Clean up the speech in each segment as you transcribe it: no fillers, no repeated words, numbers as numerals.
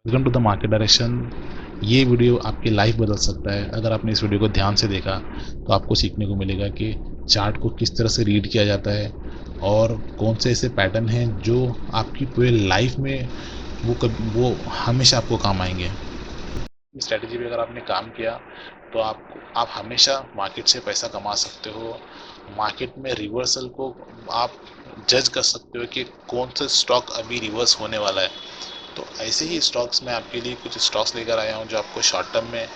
Welcome to the market direction. ये video आपकी life बदल सकता है। अगर आपने इस वीडियो को ध्यान से देखा तो आपको सीखने को मिलेगा कि चार्ट को किस तरह से रीड किया जाता है और कौन से ऐसे पैटर्न हैं जो आपकी पूरी लाइफ में वो हमेशा आपको काम आएंगे। इस स्ट्रैटेजी पे अगर आपने काम किया तो आप हमेशा मार्केट से पैसा कमा सकते हो। मार्केट में रिवर्सल को आप जज कर सकते हो कि कौन सा स्टॉक अभी रिवर्स होने वाला है। तो ऐसे ही स्टॉक्स में आपके लिए कुछ स्टॉक्स लेकर आया हूँ जो आपको शॉर्ट टर्म में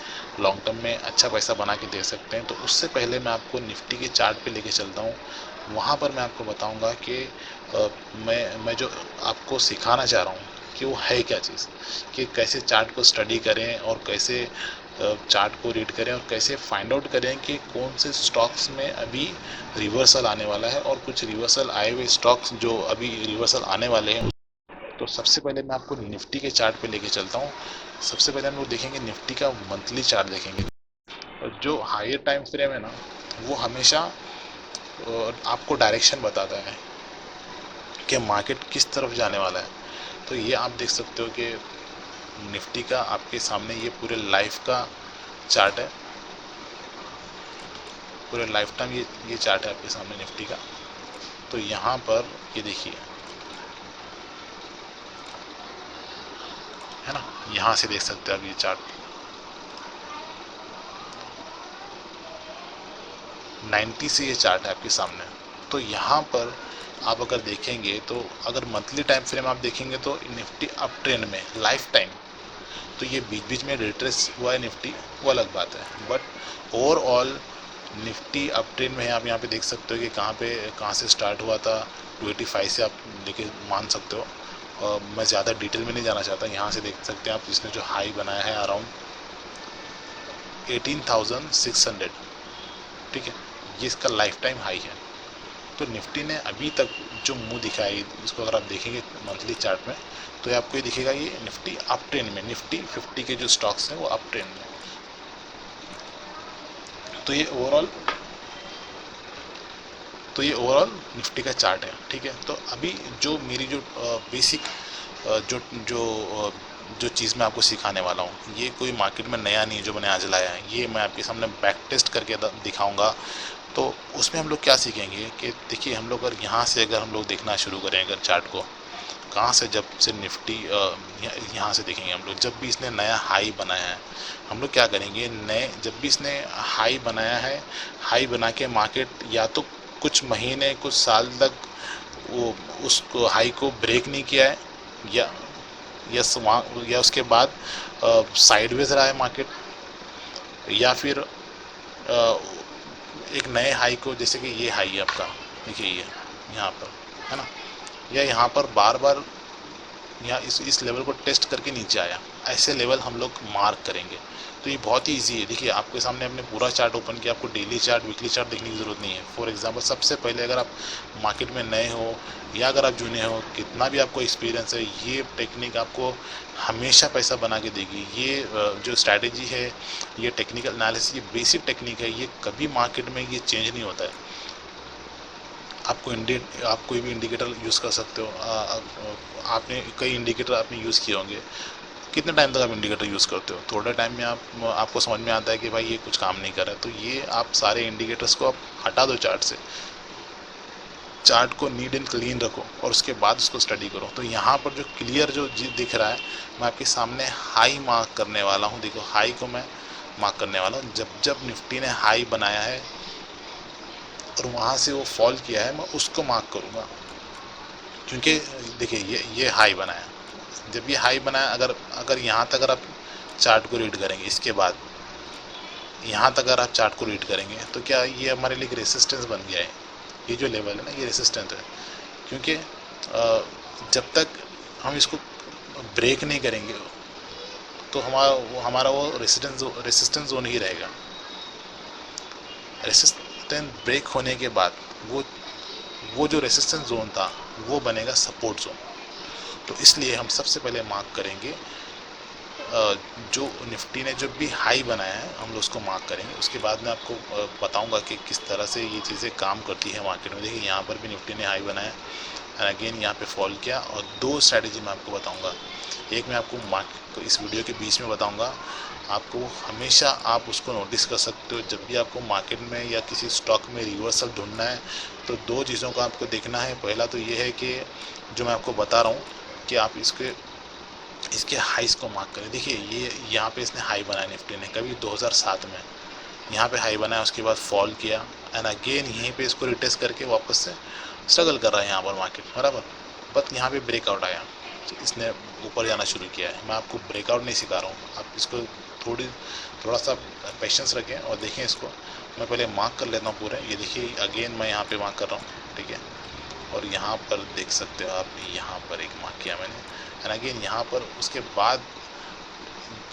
लॉन्ग टर्म में अच्छा पैसा बना के दे सकते हैं। तो उससे पहले मैं आपको निफ्टी के चार्ट पे लेके चलता हूँ। वहाँ पर मैं आपको बताऊँगा कि मैं जो आपको सिखाना चाह रहा हूँ कि वो है क्या चीज़, कि कैसे चार्ट को स्टडी करें और कैसे चार्ट को रीड करें और कैसे फाइंड आउट करें कि कौन से स्टॉक्स में अभी रिवर्सल आने वाला है और कुछ रिवर्सल आए हुए स्टॉक्स जो अभी रिवर्सल आने वाले हैं। तो सबसे पहले मैं आपको निफ्टी के चार्ट पे लेके चलता हूँ। सबसे पहले हम लोग देखेंगे निफ्टी का मंथली चार्ट देखेंगे। और जो हायर टाइम फ्रेम है ना, वो हमेशा आपको डायरेक्शन बताता है कि मार्केट किस तरफ जाने वाला है। तो ये आप देख सकते हो कि निफ्टी का आपके सामने ये पूरे लाइफ का चार्ट है। पूरे लाइफ टाइम ये चार्ट है आपके सामने निफ्टी का। तो यहाँ पर ये देखिए, है ना, यहाँ से देख सकते हो आप ये चार्ट 90 से ये चार्ट है आपके सामने। तो यहाँ पर आप अगर देखेंगे तो अगर मंथली टाइम फ्रेम आप देखेंगे तो निफ्टी अप ट्रेंड में लाइफ टाइम। तो ये बीच बीच में रिट्रेस हुआ है निफ्टी, वो अलग बात है, but overall Nifty up trend में है। आप यहाँ पे देख सकते हो कि कहाँ से स्टार्ट हुआ था। 285 से आप लेके मान सकते हो। मैं ज़्यादा डिटेल में नहीं जाना चाहता। यहाँ से देख सकते हैं आप, इसने जो हाई बनाया है अराउंड 18,600, ठीक है, ये इसका लाइफ टाइम हाई है। तो निफ्टी ने अभी तक जो मुंह दिखाई, इसको अगर आप देखेंगे मंथली चार्ट में तो ये आपको ये दिखेगा, ये निफ्टी अप ट्रेंड में, निफ्टी 50 के जो स्टॉक्स हैं वो अप ट्रेंड में। तो ये ओवरऑल तो ये ओवरऑल निफ्टी का चार्ट है, ठीक है। तो अभी जो मेरी जो बेसिक जो जो जो चीज़ मैं आपको सिखाने वाला हूँ, ये कोई मार्केट में नया नहीं है जो मैंने आज लाया है। ये मैं आपके सामने बैक टेस्ट करके दिखाऊंगा। तो उसमें हम लोग क्या सीखेंगे कि देखिए, हम लोग अगर यहाँ से अगर हम लोग देखना शुरू करें अगर चार्ट को, कहाँ से, जब से निफ्टी यहाँ से देखेंगे हम लोग, जब भी इसने नया हाई बनाया है, हम लोग क्या करेंगे, नए जब भी इसने हाई बनाया है, हाई बना के मार्केट या तो कुछ महीने कुछ साल तक वो उसको हाई को ब्रेक नहीं किया है, या या उसके बाद साइडवेज रहा है मार्केट, या फिर अ, एक नए हाई को, जैसे कि ये हाई है आपका, देखिए ये यहाँ पर, है ना, या यहाँ पर बार बार यहाँ इस लेवल को टेस्ट करके नीचे आया, ऐसे लेवल हम लोग मार्क करेंगे। तो ये बहुत ही ईजी है। देखिए, आपके सामने हमने पूरा चार्ट ओपन किया, आपको डेली चार्ट वीकली चार्ट देखने की ज़रूरत नहीं है। फॉर एग्जांपल, सबसे पहले अगर आप मार्केट में नए हो या अगर आप जूने हो, कितना भी आपको एक्सपीरियंस है, ये टेक्निक आपको हमेशा पैसा बना के देगी। ये जो स्ट्रैटेजी है, ये टेक्निकल एनालिसिस, ये बेसिक टेक्निक है, ये कभी मार्केट में ये चेंज नहीं होता है। आप कोई भी इंडिकेटर यूज़ कर सकते हो। आपने कई इंडिकेटर आपने यूज़ किए होंगे। कितने टाइम तक आप इंडिकेटर यूज़ करते हो? थोड़े टाइम में आपको समझ में आता है कि भाई ये कुछ काम नहीं कर रहा है। तो ये आप सारे इंडिकेटर्स को आप हटा दो चार्ट से, चार्ट को नीट एंड क्लीन रखो और उसके बाद उसको स्टडी करो। तो यहाँ पर जो क्लियर जो दिख रहा है, मैं आपके सामने हाई मार्क करने वाला हूँ। देखो, हाई को मैं मार्क करने वाला हूँ। जब जब निफ्टी ने हाई बनाया है और वहाँ से वो फॉल किया है, मैं उसको मार्क करूँगा। क्योंकि देखिए, ये हाई बनाया, जब ये हाई बनाया, अगर अगर यहाँ तक अगर आप चार्ट को रीड करेंगे, इसके बाद यहाँ तक अगर आप चार्ट को रीड करेंगे तो क्या ये हमारे लिए एक रेसिस्टेंस बन गया है। ये जो लेवल है ना, ये रेसिस्टेंस है। क्योंकि जब तक हम इसको ब्रेक नहीं करेंगे तो हमारा वो रेसिस्टेंस जोन ही रहेगा। रेसिस्टेंस ब्रेक होने के बाद वो जो रेसिस्टेंस जोन था वो बनेगा सपोर्ट जोन। तो इसलिए हम सबसे पहले मार्क करेंगे, जो निफ्टी ने जब भी हाई बनाया है हम लोग उसको मार्क करेंगे। उसके बाद मैं आपको बताऊंगा कि किस तरह से ये चीज़ें काम करती है मार्केट में। देखिए, यहाँ पर भी निफ्टी ने हाई बनाया, एंड अगेन यहाँ पे फॉल किया। और दो स्ट्रैटेजी मैं आपको बताऊंगा, एक मैं आपको मार्केट इस वीडियो के बीच में बताऊंगा, आपको हमेशा आप उसको नोटिस कर सकते हो जब भी आपको मार्केट में या किसी स्टॉक में रिवर्सल ढूंढना है तो दो चीज़ों को आपको देखना है। पहला तो ये है कि जो मैं आपको बता रहा हूँ कि आप इसके हाइस को मार्क करें। देखिए ये यहाँ पे इसने हाई बनाया निफ्टी ने कभी 2007 में, यहाँ पे हाई बनाया, उसके बाद फॉल किया एंड अगेन यहीं पे इसको रिटेस्ट करके वापस से स्ट्रगल कर रहा है यहाँ पर मार्केट, बराबर। बट यहाँ पे ब्रेकआउट आया तो इसने ऊपर जाना शुरू किया है। मैं आपको ब्रेकआउट नहीं सिखा रहा हूँ, आप इसको थोड़ा सा पेशेंस रखें और देखें इसको। मैं पहले मार्क कर लेता हूँ पूरे। ये देखिए अगेन मैं यहाँ पे मार्क कर रहा हूँ, ठीक है। और यहाँ पर देख सकते हो आप, यहाँ पर एक मार्क किया मैंने एंड अगेन यहाँ पर उसके बाद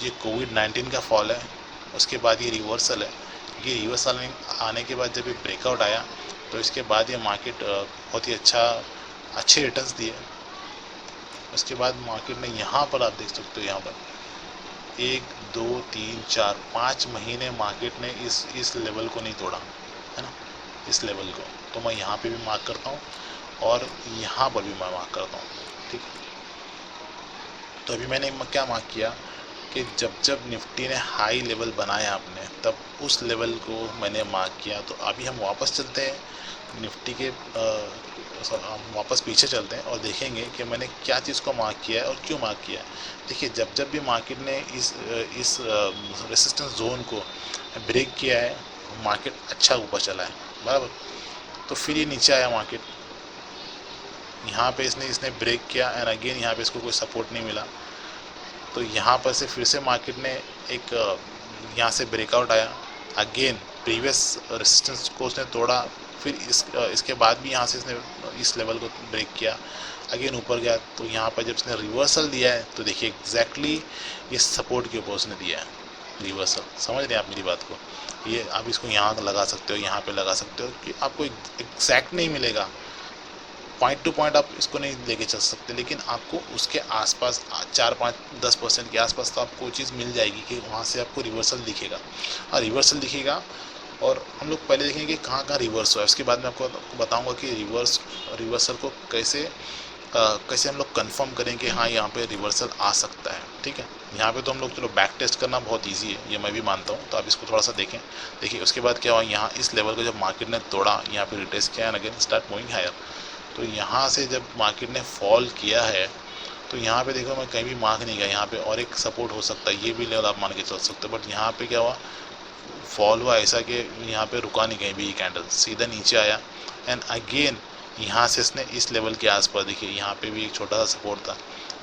ये कोविड-19 का फॉल है, उसके बाद ये रिवर्सल है। ये रिवर्सल आने के बाद जब ये ब्रेकआउट आया तो इसके बाद ये मार्केट बहुत ही अच्छे रिटर्न्स दिए। उसके बाद मार्केट ने यहाँ पर आप देख सकते हो, यहाँ पर 1 2 3 4 5 महीने मार्केट ने इस लेवल को नहीं तोड़ा है ना, इस लेवल को। तो मैं यहाँ पे भी मार्क करता हूँ और यहाँ पर भी मैं मार्क करता हूँ, ठीक है। तो अभी मैंने क्या मार्क किया कि जब निफ्टी ने हाई लेवल बनाया आपने, तब उस लेवल को मैंने मार्क किया। तो अभी हम वापस चलते हैं निफ्टी के हम वापस पीछे चलते हैं और देखेंगे कि मैंने क्या चीज़ को मार्क किया है और क्यों मार्क किया है। देखिए जब भी मार्केट ने इस रेसिस्टेंस जोन को ब्रेक किया है, मार्केट अच्छा ऊपर चला है, बराबर। तो फिर ये नीचे आया मार्केट, यहाँ पे इसने ब्रेक किया एंड अगेन यहाँ पे इसको कोई सपोर्ट नहीं मिला। तो यहाँ पर से फिर से मार्केट ने एक यहाँ से ब्रेकआउट आया, अगेन प्रीवियस रेजिस्टेंस को उसने तोड़ा। फिर इसके बाद भी यहाँ से इसने इस लेवल को ब्रेक किया, अगेन ऊपर गया। तो यहाँ पर जब इसने रिवर्सल दिया है तो देखिए एग्जैक्टली ये सपोर्ट के ऊपर उसने दिया है रिवर्सल। समझ रहे हैं आप मेरी बात को? ये आप इसको यहाँ लगा सकते हो, यहाँ पे लगा सकते हो कि आपको एग्जैक्ट नहीं मिलेगा, पॉइंट टू पॉइंट आप इसको नहीं लेके चल सकते, लेकिन आपको उसके आसपास 4-5-10% के आसपास तो आपको चीज़ मिल जाएगी कि वहाँ से आपको रिवर्सल दिखेगा। और रिवर्सल दिखेगा और हम लोग पहले देखेंगे कि कहाँ कहाँ रिवर्स हुआ है, उसके बाद मैं आपको बताऊंगा कि रिवर्सल को कैसे हम लोग कंफर्म करें कि हाँ यहाँ पे रिवर्सल आ सकता है, ठीक है। यहाँ पे तो हम लोग चलो बैक टेस्ट करना बहुत इजी है, ये मैं भी मानता हूँ। तो आप इसको थोड़ा सा देखें। देखिए उसके बाद क्या हुआ, यहाँ इस लेवल को जब मार्केट ने तोड़ा, यहाँ पे रिटेस्ट किया and again start moving higher. तो यहाँ से जब मार्केट ने फॉल किया है तो यहाँ पे देखो मैं कहीं भी मार्क नहीं किया, यहाँ पे और एक सपोर्ट हो सकता है, ये भी लेवल आप मान के चल सकते हो। बट यहाँ पे क्या हुआ, फॉल हुआ ऐसा कि यहाँ पे रुका नहीं कहीं भी, ये कैंडल सीधा नीचे आया एंड अगेन यहाँ से इसने इस लेवल के आसपास, देखिए यहाँ पे भी एक छोटा सा सपोर्ट था,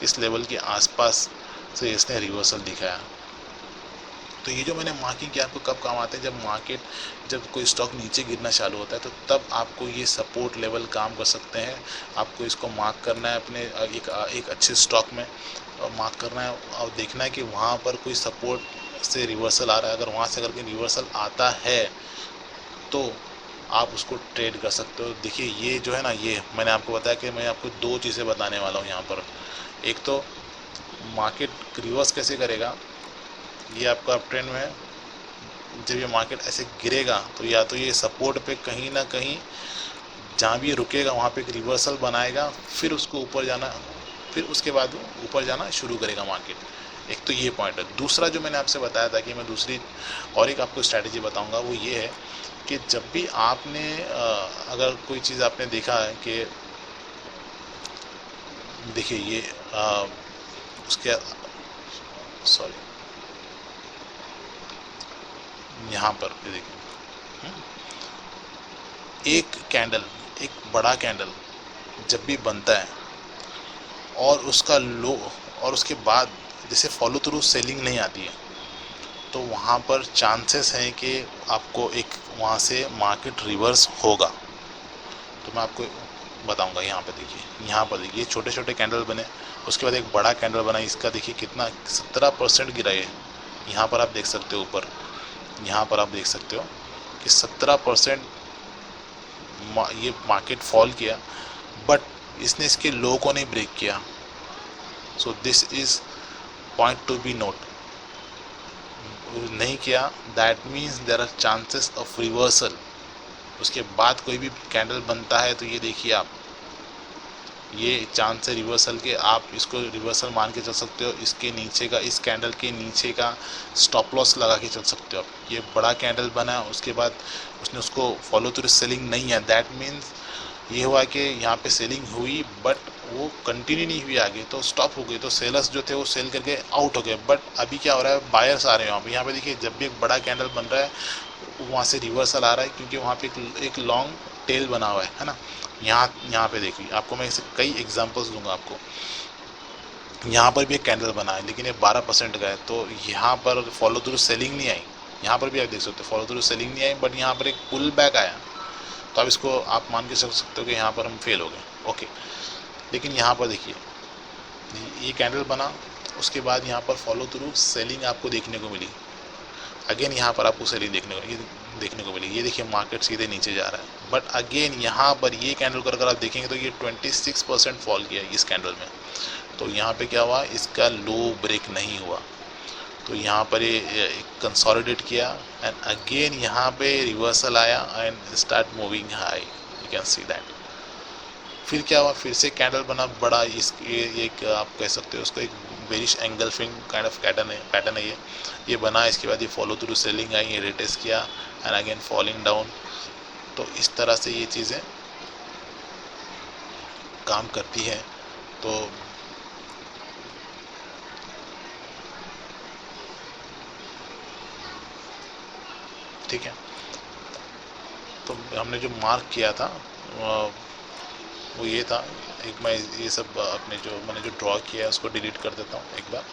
इस लेवल के आसपास से इसने रिवर्सल दिखाया। तो ये जो मैंने मार्किंग किया आपको कब काम आते हैं, जब कोई स्टॉक नीचे गिरना चालू होता है तो तब आपको ये सपोर्ट लेवल काम कर सकते हैं। आपको इसको मार्क करना है अपने एक अच्छे स्टॉक में, मार्क करना है और देखना है कि वहाँ पर कोई सपोर्ट से रिवर्सल आ रहा है। अगर वहाँ से अगर कोई रिवर्सल आता है तो आप उसको ट्रेड कर सकते हो। देखिए ये जो है ना, ये मैंने आपको बताया कि मैं आपको दो चीज़ें बताने वाला हूँ यहाँ पर। एक तो मार्केट रिवर्स कैसे करेगा, ये आपका अप ट्रेंड में है, जब ये मार्केट ऐसे गिरेगा तो या तो ये सपोर्ट पे कहीं ना कहीं जहाँ भी ये रुकेगा वहाँ पे एक रिवर्सल बनाएगा, फिर उसको ऊपर जाना, फिर उसके बाद वो ऊपर जाना शुरू करेगा मार्केट। एक तो ये पॉइंट है। दूसरा जो मैंने आपसे बताया था कि मैं दूसरी और एक आपको स्ट्रैटेजी बताऊंगा, वो ये है कि जब भी आपने अगर कोई चीज़ आपने देखा है कि देखिए ये उसके सॉरी यहाँ पर देखिए एक बड़ा कैंडल जब भी बनता है और उसका लो और उसके बाद जैसे फॉलो थ्रू सेलिंग नहीं आती है, तो वहाँ पर चांसेस हैं कि आपको एक वहाँ से मार्केट रिवर्स होगा। तो मैं आपको बताऊंगा। यहाँ पर देखिए छोटे छोटे कैंडल बने, उसके बाद एक बड़ा कैंडल बना, इसका देखिए कितना 17% गिरा है। यहाँ पर आप देख सकते हो ऊपर, यहाँ पर आप देख सकते हो कि 17% ये मार्केट फॉल किया, बट इसने इसके लो को नहीं ब्रेक किया। So this is point to be note, नहीं किया, that means there are chances of reversal. उसके बाद कोई भी कैंडल बनता है तो ये देखिए आप ये चांस है रिवर्सल के, आप इसको रिवर्सल मान के चल सकते हो। इसके नीचे का, इस कैंडल के नीचे का स्टॉप लॉस लगा के चल सकते हो आप। ये बड़ा कैंडल बना, उसके बाद उसने उसको फॉलो थ्रू सेलिंग नहीं है, दैट मीन्स ये हुआ कि यहाँ पे सेलिंग हुई बट वो कंटिन्यू नहीं हुई आगे, तो स्टॉप हो गई। तो सेलर्स जो थे वो सेल करके आउट हो गए। बट अभी क्या हो रहा है, बायर्स आ रहे हैं यहाँ पे देखिए, जब भी एक बड़ा कैंडल बन रहा है वहाँ से रिवर्सल आ रहा है, क्योंकि वहाँ पे एक लॉन्ग टेल बना हुआ है ना। यहाँ पे देखिए, आपको मैं ऐसे कई एग्जांपल्स दूंगा आपको। यहाँ पर भी एक कैंडल बना है लेकिन ये 12% का है, तो यहाँ पर फॉलो थ्रू सेलिंग नहीं आई। यहाँ पर भी आप देख सकते हो फॉलो थ्रू सेलिंग नहीं आई, बट यहाँ पर एक पुल बैक आया। तो अब इसको आप मान के चल सकते हो कि यहाँ पर हम फेल हो गए, ओके। लेकिन यहाँ पर देखिए, ये कैंडल बना, उसके बाद यहाँ पर फॉलो थ्रू सेलिंग आपको देखने को मिली। अगेन यहाँ पर आपको सेलिंग देखने को मिली। ये देखिए मार्केट सीधे नीचे जा रहा है, बट अगेन यहाँ पर ये कैंडल को अगर आप देखेंगे तो ये 26% फॉल किया इस कैंडल में। तो यहाँ पे क्या हुआ, इसका लो ब्रेक नहीं हुआ, तो यहाँ पर ये कंसोलिडेट किया एंड अगेन यहाँ पे रिवर्सल आया and start moving high, you can see that. फिर क्या हुआ, फिर से कैंडल बना बड़ा, इस एक आप कह सकते हो उसको एक bearish engulfing kind of pattern है ये बना। इसके बाद ये फॉलो थ्रू सेलिंग आई, ये रिटेस्ट किया एंड अगेन फॉलिंग डाउन। तो इस तरह से ये चीज़ें काम करती है। तो ठीक है, तो हमने जो मार्क किया था वो ये था। एक मैं ये सब अपने जो मैंने जो ड्रॉ किया है उसको डिलीट कर देता हूँ एक बार।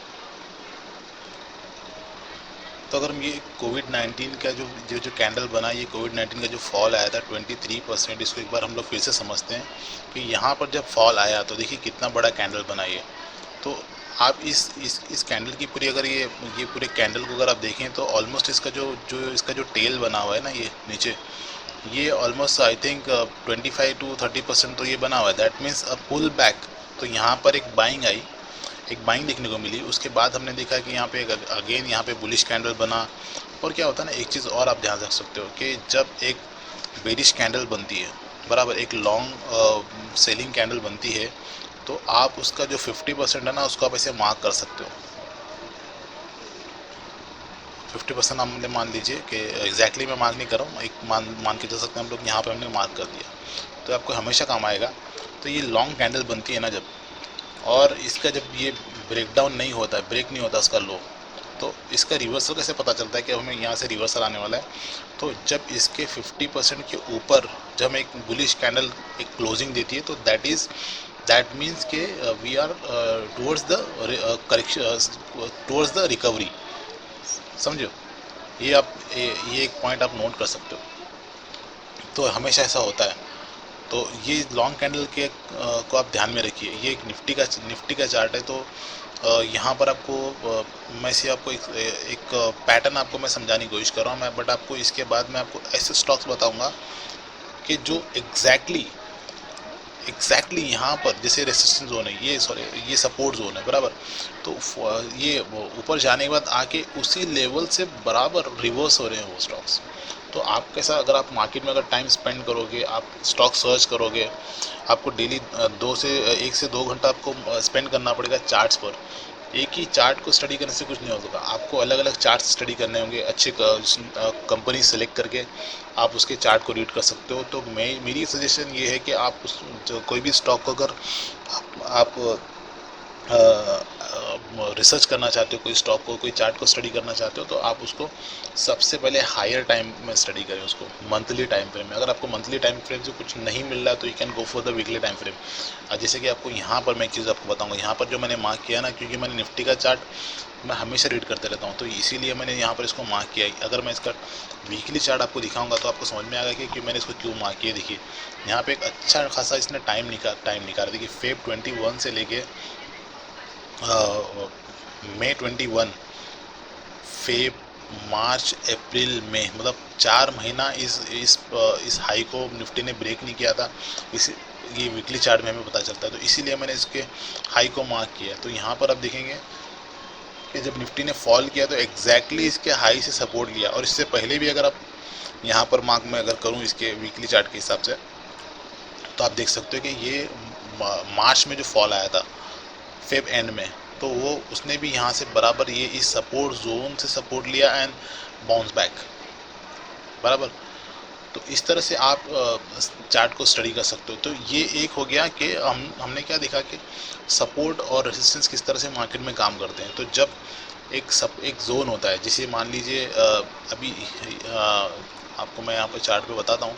तो अगर हम ये कोविड-19 का जो कैंडल बना, ये कोविड-19 का जो फॉल आया था 23%, इसको एक बार हम लोग फिर से समझते हैं कि यहाँ पर जब फॉल आया तो देखिए कितना बड़ा कैंडल बना ये। तो आप इस कैंडल की पूरी, अगर ये पूरे कैंडल को अगर आप देखें तो ऑलमोस्ट इसका इसका जो टेल बना हुआ है ना, ये नीचे, ये ऑलमोस्ट आई थिंक 25 to 30% तो ये बना हुआ है। That means a pull back. तो यहाँ पर एक बाइंग आई, एक बाइंग देखने को मिली। उसके बाद हमने देखा कि यहाँ पे अगेन यहाँ पे बुलिश कैंडल बना। और क्या होता है ना, एक चीज़ और आप ध्यान रख सकते हो कि जब एक बेरिश कैंडल बनती है, बराबर, एक लॉन्ग सेलिंग कैंडल बनती है, तो आप उसका जो 50% है ना, उसको आप ऐसे मार्क कर सकते हो। 50% हमने मान लीजिए कि एग्जैक्टली मैं मार्क नहीं कर रहा हूँ, एक मान के चल सकते हैं हम लोग, यहाँ पे हमने मार्क कर दिया, तो आपको हमेशा काम आएगा। तो ये लॉन्ग कैंडल बनती है ना जब, और इसका जब ये ब्रेक डाउन नहीं होता है, ब्रेक नहीं होता इसका लो, तो इसका रिवर्सल कैसे पता चलता है कि हमें यहाँ से रिवर्सल आने वाला है। तो जब इसके 50% के ऊपर जब हमें एक बुलिश कैंडल एक क्लोजिंग देती है, तो दैट मीन्स के we are towards the correction, towards the recovery. समझो, ये एक पॉइंट आप नोट कर सकते हो। तो हमेशा ऐसा होता है। तो ये लॉन्ग कैंडल के को आप ध्यान में रखिए। ये एक निफ्टी का चार्ट है। तो यहाँ पर आपको मैं से आपको एक पैटर्न आपको मैं समझाने की कोशिश कर रहा हूँ मैं, बट आपको इसके बाद मैं आपको ऐसे स्टॉक्स बताऊँगा कि जो एग्जैक्टली यहाँ पर जैसे रेसिस्टेंस जोन है, ये सपोर्ट जोन है, बराबर। तो ये ऊपर जाने के बाद आके उसी लेवल से बराबर रिवर्स हो रहे हैं वो स्टॉक्स। तो आप कैसा, अगर आप मार्केट में अगर टाइम स्पेंड करोगे, आप स्टॉक सर्च करोगे, आपको डेली 1 से 2 घंटा आपको स्पेंड करना पड़ेगा चार्ट्स पर। एक ही चार्ट को स्टडी करने से कुछ नहीं होगा, आपको अलग अलग चार्ट स्टडी करने होंगे। अच्छे कंपनी सेलेक्ट करके आप उसके चार्ट को रीड कर सकते हो। तो मेरी सजेशन ये है कि आप कोई भी स्टॉक को अगर आप रिसर्च करना चाहते हो, कोई स्टॉक को, कोई चार्ट को स्टडी करना चाहते हो, तो आप उसको सबसे पहले हायर टाइम में स्टडी करें, उसको मंथली टाइम फ्रेम में। अगर आपको मंथली टाइम फ्रेम से कुछ नहीं मिल रहा है तो you can go for the weekly time frame. जैसे कि आपको यहाँ पर मैं एक चीज़ आपको बताऊँगा, यहाँ पर जो मैंने मार्क किया ना, क्योंकि मैंने निफ्टी का चार्ट मैं हमेशा रीड करते रहता हूँ, तो इसीलिए मैंने यहाँ पर इसको मार्क किया। अगर मैं इसका वीकली चार्ट आपको दिखाऊंगा तो आपको समझ में आएगा कि मैंने इसको क्यों मार्क किया। देखिए यहाँ पे एक अच्छा खासा इसने टाइम निकाला। देखिए फेब 21 से लेके मई 21, फेब, मार्च, अप्रैल, मई, मतलब 4 महीना इस हाई को निफ्टी ने ब्रेक नहीं किया था। ये वीकली चार्ट में हमें पता चलता है। तो इसीलिए मैंने इसके हाई को मार्क किया। तो यहाँ पर आप देखेंगे कि जब निफ्टी ने फॉल किया तो एग्जैक्टली इसके हाई से सपोर्ट लिया। और इससे पहले भी अगर आप यहाँ पर मार्क मैं अगर करूँ इसके वीकली चार्ट के हिसाब से, तो आप देख सकते हो कि ये मार्च में जो फॉल आया था फेब एंड में, तो वो उसने भी यहाँ से बराबर ये इस सपोर्ट जोन से सपोर्ट लिया एंड बाउंस बैक बराबर। तो इस तरह से आप चार्ट को स्टडी कर सकते हो। तो ये एक हो गया कि हमने क्या देखा कि सपोर्ट और रेजिस्टेंस किस तरह से मार्केट में काम करते हैं। तो जब एक जोन होता है, जिसे मान लीजिए अभी आपको मैं यहाँ पर चार्ट पे बताता हूँ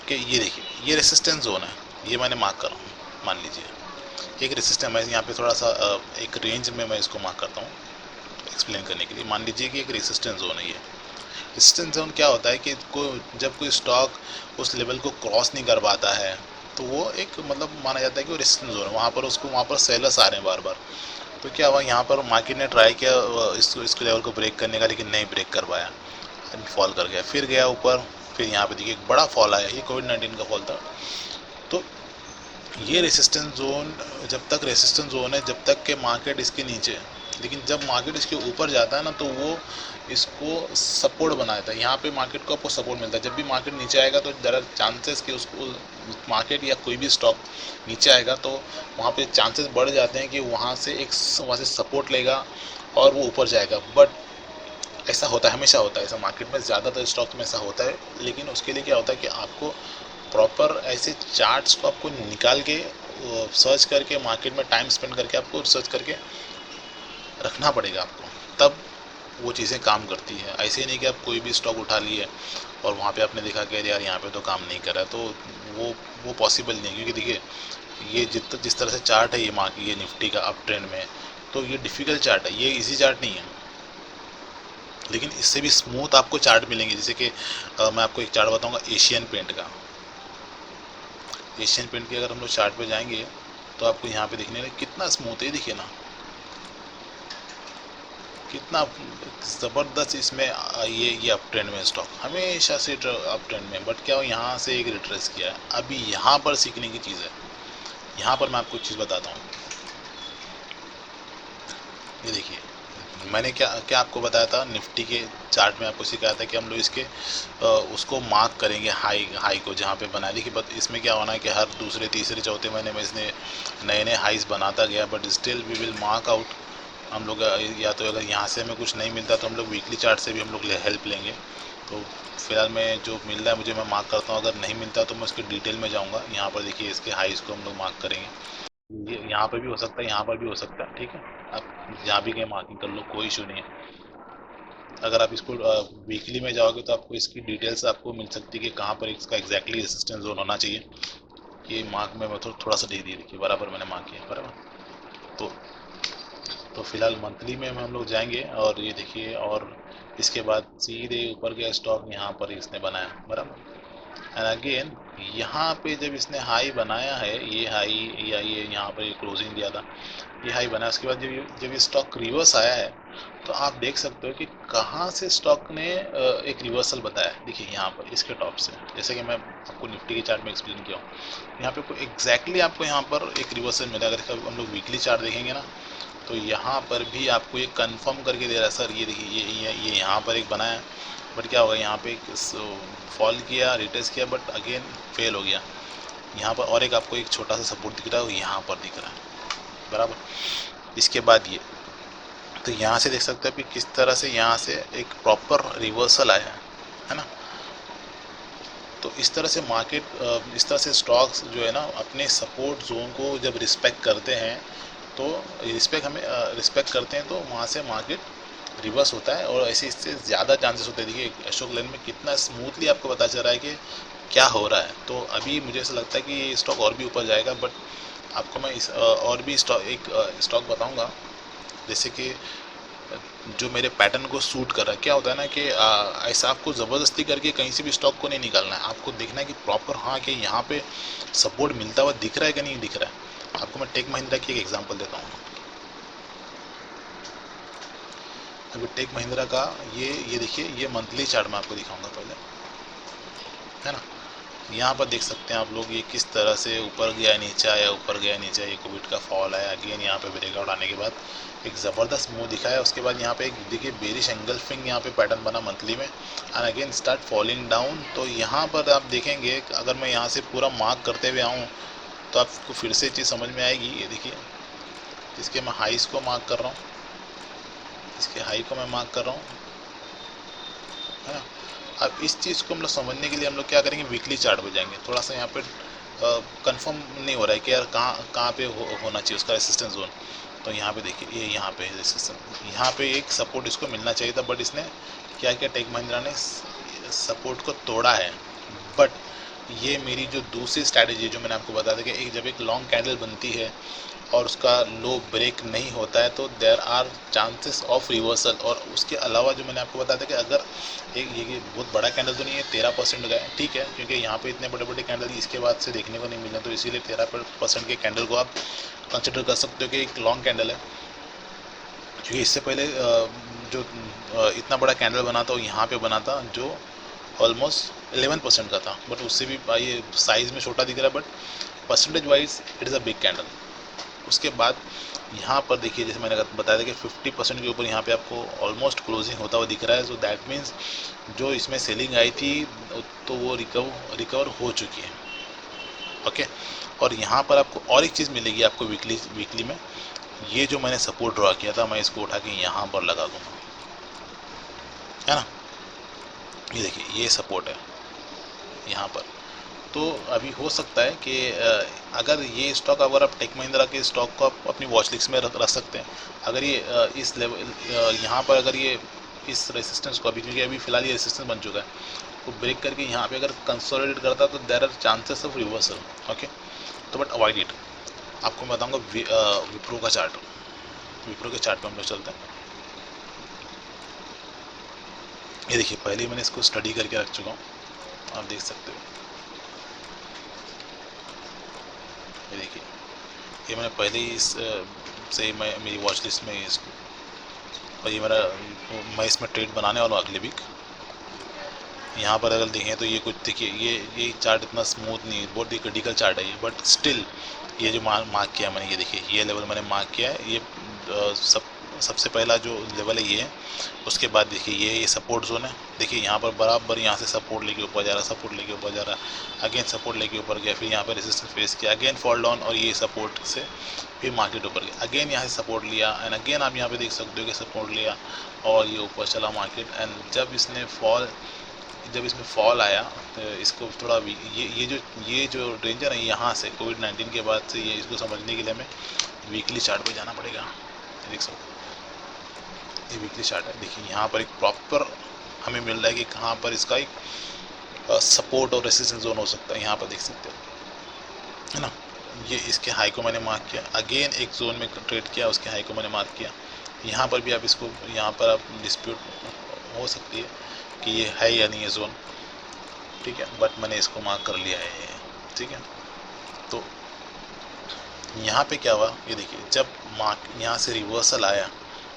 कि ये देखिए ये रेसिस्टेंस जोन है, ये मैंने मार्क कर रहा हूँ। मान लीजिए एक रेसिस्टेंस, मैं यहाँ पे थोड़ा सा एक रेंज में मैं इसको मार्क करता हूँ एक्सप्लेन करने के लिए। मान लीजिए कि एक रेसिस्टेंस जोन है ये। रेजिस्टेंस जोन क्या होता है कि जब कोई स्टॉक उस लेवल को क्रॉस नहीं कर पाता है तो वो एक मतलब माना जाता है कि वो रेजिस्टेंस जोन है, वहाँ पर सेलर्स आ रहे हैं बार बार। तो क्या हुआ, यहाँ पर मार्केट ने ट्राई किया इसको लेवल को ब्रेक करने का, लेकिन नहीं ब्रेक कर पाया, फॉल कर गया, फिर गया ऊपर, फिर यहाँ पे देखिए एक बड़ा फॉल आया, ये कोविड-19 का फॉल था। तो ये रेसिस्टेंस जोन, जब तक रेसिस्टेंस जोन है जब तक के मार्केट इसके नीचे है, लेकिन जब मार्केट इसके ऊपर जाता है ना तो वो इसको सपोर्ट बनाता है। यहाँ पे मार्केट को आपको सपोर्ट मिलता है। जब भी मार्केट नीचे आएगा तो देयर आर चांसेस कि उसको मार्केट या कोई भी स्टॉक नीचे आएगा तो वहाँ पे चांसेस बढ़ जाते हैं कि वहाँ से सपोर्ट लेगा और वो ऊपर जाएगा। बट ऐसा होता है, हमेशा होता है ऐसा मार्केट में, ज़्यादातर स्टॉक में ऐसा होता है। लेकिन उसके लिए क्या होता है कि आपको प्रॉपर ऐसे चार्ट्स को आपको निकाल के सर्च करके मार्केट में टाइम स्पेंड करके आपको सर्च करके रखना पड़ेगा आपको, तब वो चीज़ें काम करती है। ऐसे ही नहीं कि आप कोई भी स्टॉक उठा लिए और वहाँ पे आपने देखा कि यार यहाँ पे तो काम नहीं कर रहा, तो वो पॉसिबल नहीं है। क्योंकि देखिए ये जिस तरह से चार्ट है ये निफ्टी का अप ट्रेंड में, तो ये डिफ़िकल्ट चार्ट है, ये इजी चार्ट नहीं है। लेकिन इससे भी स्मूथ आपको चार्ट मिलेंगे। जैसे कि मैं आपको एक चार्ट बताऊँगा एशियन पेंट का। एशियन पेंट के अगर हम लोग चार्ट पे जाएंगे तो आपको यहाँ पे देखने में कितना स्मूथ है, देखिए ना कितना ज़बरदस्त इसमें ये अप ट्रेंड में स्टॉक हमेशा से अप ट्रेंड में। बट क्या हो, यहाँ से एक रिट्रेस किया है। अभी यहाँ पर सीखने की चीज़ है। यहाँ पर मैं आपको एक चीज़ बताता हूँ, ये देखिए मैंने क्या क्या आपको बताया था निफ्टी के चार्ट में, आपको सिखाया था कि हम लोग इसके उसको मार्क करेंगे हाई को जहाँ पे बनाया। देखिए बट इसमें क्या होना है कि हर दूसरे तीसरे चौथे महीने में इसने नए नए हाइज बनाता गया, but still we will mark out. हम लोग या तो अगर यहाँ से हमें कुछ नहीं मिलता तो हम लोग वीकली चार्ट से भी हम लोग हेल्प लेंगे। तो फिलहाल मैं जो मिल रहा है मुझे मैं मार्क करता हूँ, अगर नहीं मिलता तो मैं उसके डिटेल में जाऊँगा। यहाँ पर देखिए इसके हाइज को हम लोग मार्क करेंगे। ये यहाँ पर भी हो सकता है, यहाँ पर भी हो सकता है, ठीक है। आप जहाँ भी कहीं मार्किंग कर लो, कोई इशू नहीं है। अगर आप इसको वीकली में जाओगे तो आपको इसकी डिटेल्स आपको मिल सकती है कि कहाँ पर इसका एग्जैक्टली रेसिस्टेंस जोन होना चाहिए। ये मार्क में मैं थोड़ा सा दे दिए, देखिए बराबर मैंने मार्क किया बराबर। तो फिलहाल मंथली में हम लोग जाएंगे और ये देखिए, और इसके बाद सीधे ऊपर गया स्टॉक, यहाँ पर इसने बनाया बराबर। एंड अगेन यहाँ पे जब इसने हाई बनाया है, ये हाई या ये यहाँ पर ये क्लोजिंग दिया था, ये हाई बना, उसके बाद जब ये स्टॉक रिवर्स आया है तो आप देख सकते हो कि कहाँ से स्टॉक ने एक रिवर्सल बताया। देखिए यहाँ पर इसके टॉप से, जैसे कि मैं आपको निफ्टी के चार्ट में एक्सप्लेन किया हूँ, यहाँ पे एग्जैक्टली आपको यहाँ पर एक रिवर्सल मिला। अगर हम लोग वीकली चार्ट देखेंगे ना तो यहाँ पर भी आपको ये कंफर्म करके दे रहा है, सर ये देखिए ये यहाँ पर एक बनाया, बट क्या होगा यहाँ पे फॉल किया, रिटेस्ट किया, बट अगेन फेल हो गया। यहाँ पर और एक आपको एक छोटा सा सपोर्ट दिख रहा है, यहाँ पर दिख रहा है बराबर। इसके बाद ये, तो यहाँ से देख सकते हैं कि किस तरह से यहाँ से एक प्रॉपर रिवर्सल आया है ना। तो इस तरह से मार्केट, इस तरह से स्टॉक्स जो है ना अपने सपोर्ट जोन को जब रिस्पेक्ट करते हैं तो रिस्पेक्ट करते हैं तो वहाँ से मार्केट रिवर्स होता है, और ऐसे इससे ज़्यादा चांसेस होते हैं। देखिए अशोक लेन में कितना स्मूथली आपको पता चल रहा है कि क्या हो रहा है। तो अभी मुझे ऐसा लगता है कि ये स्टॉक और भी ऊपर जाएगा, बट आपको मैं और भी स्टॉक बताऊंगा जैसे कि जो मेरे पैटर्न को सूट कर रहा है। क्या होता है ना कि ऐसा आपको ज़बरदस्ती करके कहीं से भी स्टॉक को नहीं निकालना है, आपको देखना है कि प्रॉपर हाँ कि यहाँ पे सपोर्ट मिलता हुआ दिख रहा है कि नहीं दिख रहा है। आपको मैं टेक महिंद्रा की एक एग्जांपल देता हूँ। अभी टेक महिंद्रा का ये देखिए, ये मंथली चार्ट मैं आपको दिखाऊंगा पहले, है ना। यहाँ पर देख सकते हैं आप लोग ये किस तरह से ऊपर गया नीचे आया, ऊपर गया नीचे आया, ये कोविड का फॉल है। अगेन यहाँ पे ब्रेकआउट आने के बाद एक ज़बरदस्त मूव दिखाया, उसके बाद यहाँ पे एक देखिए बेरिश एंगल्फिंग यहाँ पे पैटर्न बना मंथली में, and again start falling down. तो यहाँ पर आप देखेंगे अगर मैं यहाँ से पूरा मार्क करते हुए आऊँ तो आपको फिर से चीज़ समझ में आएगी। ये देखिए, इसके मैं हाईस को मार्क कर रहा हूँ, इसके हाई को मैं मार्क कर रहा हूँ, है ना। अब इस चीज़ को हम लोग समझने के लिए हम लोग क्या करेंगे, वीकली चार्ट पे जाएंगे। थोड़ा सा यहाँ पे कंफर्म नहीं हो रहा है कि यार कहाँ पे होना चाहिए उसका रेसिस्टेंस जोन। तो यहाँ पे देखिए, ये यहाँ पे रेसिस्टेंस, यहाँ पे एक सपोर्ट इसको मिलना चाहिए था, बट इसने क्या किया, टेक महिंद्रा ने सपोर्ट को तोड़ा है। बट ये मेरी जो दूसरी स्ट्रैटेजी जो मैंने आपको बता दी कि जब एक लॉन्ग कैंडल बनती है और उसका लो ब्रेक नहीं होता है तो there are chances of reversal. और उसके अलावा जो मैंने आपको बताया था कि अगर ये बहुत बड़ा कैंडल तो नहीं है, 13% गया, ठीक है, क्योंकि यहाँ पे इतने बड़े बड़े कैंडल इसके बाद से देखने को नहीं मिले, तो इसीलिए 13% के कैंडल को आप कंसिडर कर सकते हो कि एक लॉन्ग कैंडल है। क्योंकि इससे पहले जो इतना बड़ा कैंडल बना था वो यहाँ पे बना था, जो ऑलमोस्ट 11% का था, बट उससे भी ये साइज़ में छोटा दिख रहा है, but percentage wise it is a big candle. उसके बाद यहाँ पर देखिए, जैसे मैंने बताया था कि 50% के ऊपर यहाँ पे आपको ऑलमोस्ट क्लोजिंग होता हुआ दिख रहा है। सो दैट मीन्स जो इसमें सेलिंग आई थी तो वो रिकवर हो चुकी है। ओके, और यहाँ पर आपको और एक चीज़ मिलेगी आपको वीकली में, ये जो मैंने सपोर्ट ड्रॉ किया था, मैं इसको उठा के यहाँ पर लगा दूँगा, है ना। ये देखिए, ये सपोर्ट है यहाँ पर। तो अभी हो सकता है कि अगर ये स्टॉक, अगर आप टेक महिंद्रा के स्टॉक को आप अपनी वॉच लिस्ट में रख सकते हैं, अगर ये इस लेवल यहाँ पर अगर ये इस रेसिस्टेंस को, अभी क्योंकि अभी फिलहाल ये रेसिस्टेंस बन चुका है, वो ब्रेक करके यहाँ पे अगर कंसोलिडेट करता है तो there are chances of reversal. Okay, तो बट अवॉइड इट। आपको मैं बताऊँगा विप्रो का चार्ट, विप्रो के चार्ट पर हम लोग चलते हैं। ये देखिए, पहले ही मैंने इसको स्टडी करके रख चुका हूँ, आप देख सकते हो। ये देखिए, ये मैंने पहले ही से मैं मेरी वॉच लिस्ट में इसको, और ये मेरा, मैं इसमें ट्रेड बनाने वाला हूँ अगले वीक। यहाँ पर अगर देखें तो ये कुछ देखिए, ये चार्ट इतना स्मूथ नहीं है, बहुत ही क्रिटिकल चार्ट है ये, बट स्टिल ये जो मार्क किया मैंने, ये देखिए ये लेवल मैंने मार्क किया है। ये सबसे पहला जो लेवल है ये है। उसके बाद देखिए ये सपोर्ट जोन है। देखिए यहाँ पर बराबर यहाँ से सपोर्ट लेके ऊपर जा रहा है, सपोर्ट लेके ऊपर जा रहा है, अगेन सपोर्ट लेके ऊपर गया, फिर यहाँ पर रेजिस्टेंस फेस किया, अगेन फॉल डाउन, और ये सपोर्ट से फिर मार्केट ऊपर गया, अगेन यहाँ से सपोर्ट लिया, एंड अगेन आप यहाँ पे देख सकते हो कि सपोर्ट लिया और ये ऊपर चला मार्केट। एंड जब इसमें फॉल आया तो इसको थोड़ा ये जो रेंजर है यहाँ से कोविड-19 के बाद से, ये इसको समझने के लिए हमें वीकली चार्ट पे जाना पड़ेगा। देख सकते हो ये वीकली चार्ट है। देखिए यहाँ पर एक प्रॉपर हमें मिल रहा है कि कहाँ पर इसका एक सपोर्ट और रेसिस्टेंस जोन हो सकता है। यहाँ पर देख सकते हो, है ना। ये इसके हाई को मैंने मार्क किया, अगेन एक जोन में ट्रेड किया, उसके हाई को मैंने मार्क किया। यहाँ पर भी आप इसको, यहाँ पर आप डिस्प्यूट हो सकती है कि ये है या नहीं है जोन, ठीक है, बट मैंने इसको मार्क कर लिया है, ठीक है। तो यहाँ पे क्या हुआ, ये देखिए, जब मार्क यहाँ से रिवर्सल आया,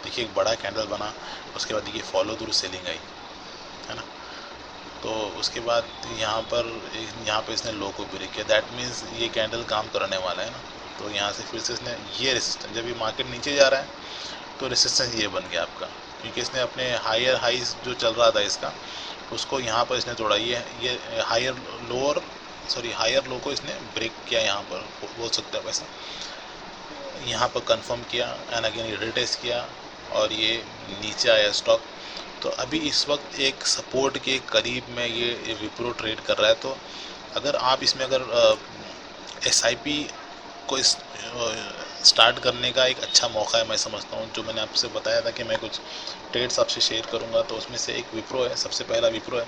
देखिए एक बड़ा कैंडल बना, उसके बाद देखिए फॉलो थ्रू सेलिंग आई, है ना। तो उसके बाद यहाँ पर इसने लो को ब्रेक किया, दैट मीन्स ये कैंडल काम करने वाला है ना। तो यहाँ से फिर से इसने ये रेसिस्टेंस, जब ये मार्केट नीचे जा रहा है तो रेसिस्टेंस ये बन गया आपका, क्योंकि इसने अपने हायर हाइज जो चल रहा था इसका, उसको यहाँ पर इसने तोड़ा। ये हायर लो को इसने ब्रेक किया, यहाँ पर बोल सकते हैं वैसा, यहाँ पर कंफर्म किया, एंड अगेन ये रिटेस्ट किया और ये नीचे आया स्टॉक। तो अभी इस वक्त एक सपोर्ट के करीब में ये विप्रो ट्रेड कर रहा है। तो अगर आप इसमें अगर SIP को स्टार्ट करने का एक अच्छा मौका है, मैं समझता हूँ। जो मैंने आपसे बताया था कि मैं कुछ ट्रेड्स आपसे शेयर करूँगा, तो उसमें से एक विप्रो है, सबसे पहला विप्रो है,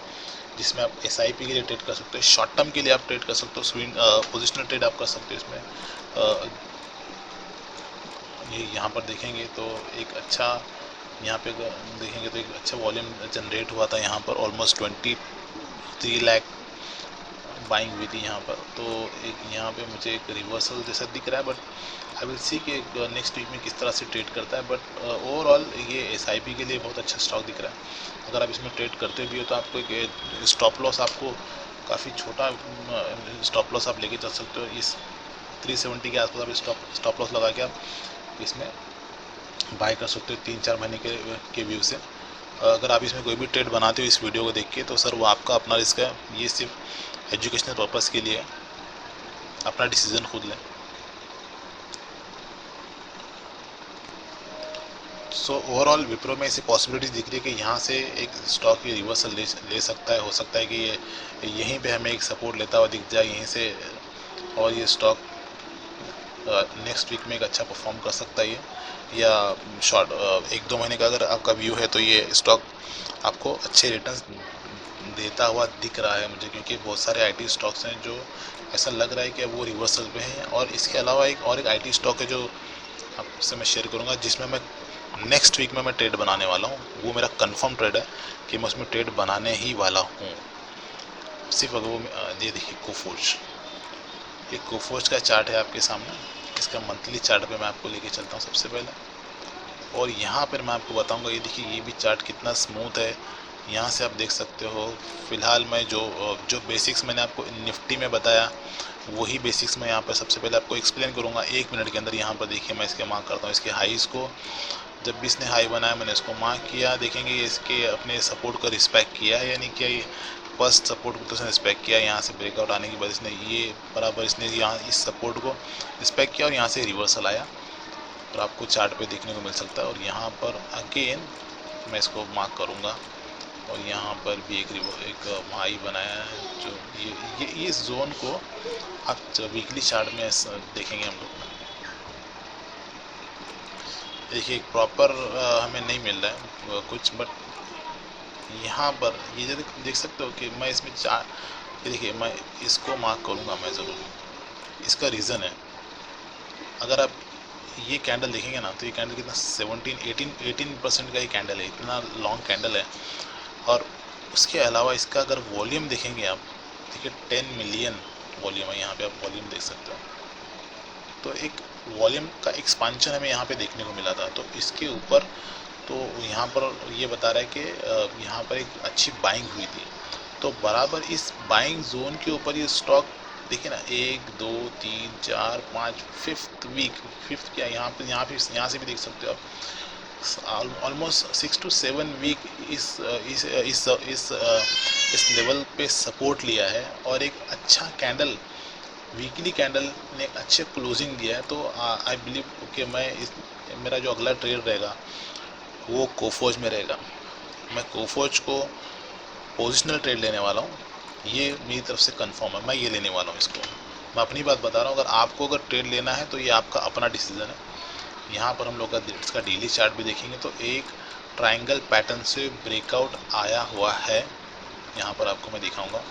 जिसमें आप SIP के लिए ट्रेड कर सकते हो, शॉर्ट टर्म के लिए आप ट्रेड कर सकते हो, स्विंग पोजिशनल ट्रेड आप कर सकते हो इसमें। ये यहाँ पर देखेंगे तो एक अच्छा, यहाँ पे देखेंगे तो एक अच्छा वॉल्यूम जनरेट हुआ था यहाँ पर, ऑलमोस्ट 23 लाख बाइंग हुई थी यहाँ पर। तो एक यहाँ पे मुझे एक रिवर्सल जैसा दिख रहा है, बट आई विल सी कि नेक्स्ट वीक में किस तरह से ट्रेड करता है। बट ओवरऑल ये SIP के लिए बहुत अच्छा स्टॉक दिख रहा है। अगर आप इसमें ट्रेड करते भी हो तो आपको एक स्टॉप लॉस, आपको काफ़ी छोटा स्टॉप लॉस आप लेके चल सकते हो। इस 370 के आसपास आप स्टॉप लॉस लगा के आप इसमें बाय कर सकते हो 3-4 महीने के व्यू से। अगर आप इसमें कोई भी ट्रेड बनाते हो इस वीडियो को देख के, तो सर वो आपका अपना रिस्क है, ये सिर्फ एजुकेशनल पर्पज़ के लिए है। अपना डिसीजन खुद लें। सो ओवरऑल विप्रो में ऐसी पॉसिबिलिटीज दिख रही है कि यहाँ से एक स्टॉक ये रिवर्सल ले सकता है। हो सकता है कि ये यहीं पे हमें एक सपोर्ट लेता हुआ दिख जाए यहीं से, और ये स्टॉक नेक्स्ट वीक में एक अच्छा परफॉर्म कर सकता है ये, या शॉर्ट 1-2 महीने का अगर आपका व्यू है तो ये स्टॉक आपको अच्छे रिटर्न्स देता हुआ दिख रहा है मुझे, क्योंकि बहुत सारे आईटी स्टॉक्स हैं जो ऐसा लग रहा है कि वो रिवर्सल पे हैं। और इसके अलावा एक आईटी स्टॉक है जो आपसे मैं शेयर करूंगा, जिसमें मैं नेक्स्ट वीक में मैं ट्रेड बनाने वाला हूँ। वो मेरा कंफर्म ट्रेड है कि मैं उसमें ट्रेड बनाने ही वाला हूँ। सिर्फ अगर वो ये देखिए कोफोर्ज, ये कोफोर्ज का चार्ट है आपके सामने। इसका मंथली चार्ट पे मैं आपको लेके चलता हूँ सबसे पहले, और यहाँ पर मैं आपको बताऊँगा। ये देखिए ये भी चार्ट कितना स्मूथ है, यहाँ से आप देख सकते हो। फिलहाल मैं जो बेसिक्स मैंने आपको निफ्टी में बताया वही बेसिक्स मैं यहाँ पर सबसे पहले आपको एक्सप्लेन करूँगा 1 मिनट के अंदर। यहाँ पर देखिए मैं इसके मार्क करता हूँ, इसके हाईज़ को। जब भी इसने हाई बनाया मैंने इसको मार्क किया। देखेंगे इसके अपने सपोर्ट को रिस्पेक्ट किया है या नहीं किया। ये फर्स्ट सपोर्ट को तो इसने रिस्पेक्ट किया, यहाँ से ब्रेकआउट आने के बाद इसने ये बराबर इसने यहाँ इस सपोर्ट को रिस्पेक्ट किया और यहाँ से रिवर्सल आया, और आपको चार्ट पे देखने को मिल सकता है। और यहाँ पर अगेन मैं इसको मार्क करूँगा, और यहाँ पर भी एक हाई बनाया है। जो ये इस जोन को आप वीकली चार्ट में देखेंगे हम लोग, देखिए एक प्रॉपर हमें नहीं मिल रहा है कुछ, बट यहाँ पर ये देख सकते हो कि मैं इसमें देखिए मैं इसको मार्क करूँगा मैं ज़रूर। इसका रीज़न है, अगर आप ये कैंडल देखेंगे ना तो ये कैंडल कितना 18% का ये कैंडल है, इतना लॉन्ग कैंडल है। और उसके अलावा इसका अगर वॉल्यूम देखेंगे आप, देखिए 10 मिलियन वॉल्यूम है, यहाँ पे आप वॉल्यूम देख सकते हो। तो एक वॉल्यूम का एक्सपांशन हमें यहाँ पे देखने को मिला था। तो इसके ऊपर तो यहाँ पर ये बता रहा है कि यहाँ पर एक अच्छी बाइंग हुई थी। तो बराबर इस बाइंग जोन के ऊपर ये स्टॉक देखिए ना, 1 2 3 4 5 फिफ्थ क्या यहाँ से भी देख सकते हो आप। ऑलमोस्ट 6 to 7 वीक इस लेवल पे सपोर्ट लिया है, और एक अच्छा कैंडल वीकली कैंडल ने अच्छे क्लोजिंग दिया है। तो आई बिलीव कि मेरा जो अगला ट्रेड रहेगा वो कोफोज में रहेगा। मैं कोफोज को पोजिशनल ट्रेड लेने वाला हूँ, ये मेरी तरफ से कंफर्म है। मैं ये लेने वाला हूँ इसको, मैं अपनी बात बता रहा हूँ। अगर आपको ट्रेड लेना है तो ये आपका अपना डिसीजन है। यहाँ पर हम लोग इसका डेली चार्ट भी देखेंगे तो एक ट्रायंगल पैटर्न से ब्रेकआउट आया हुआ है। यहाँ पर आपको मैं दिखाऊंगा,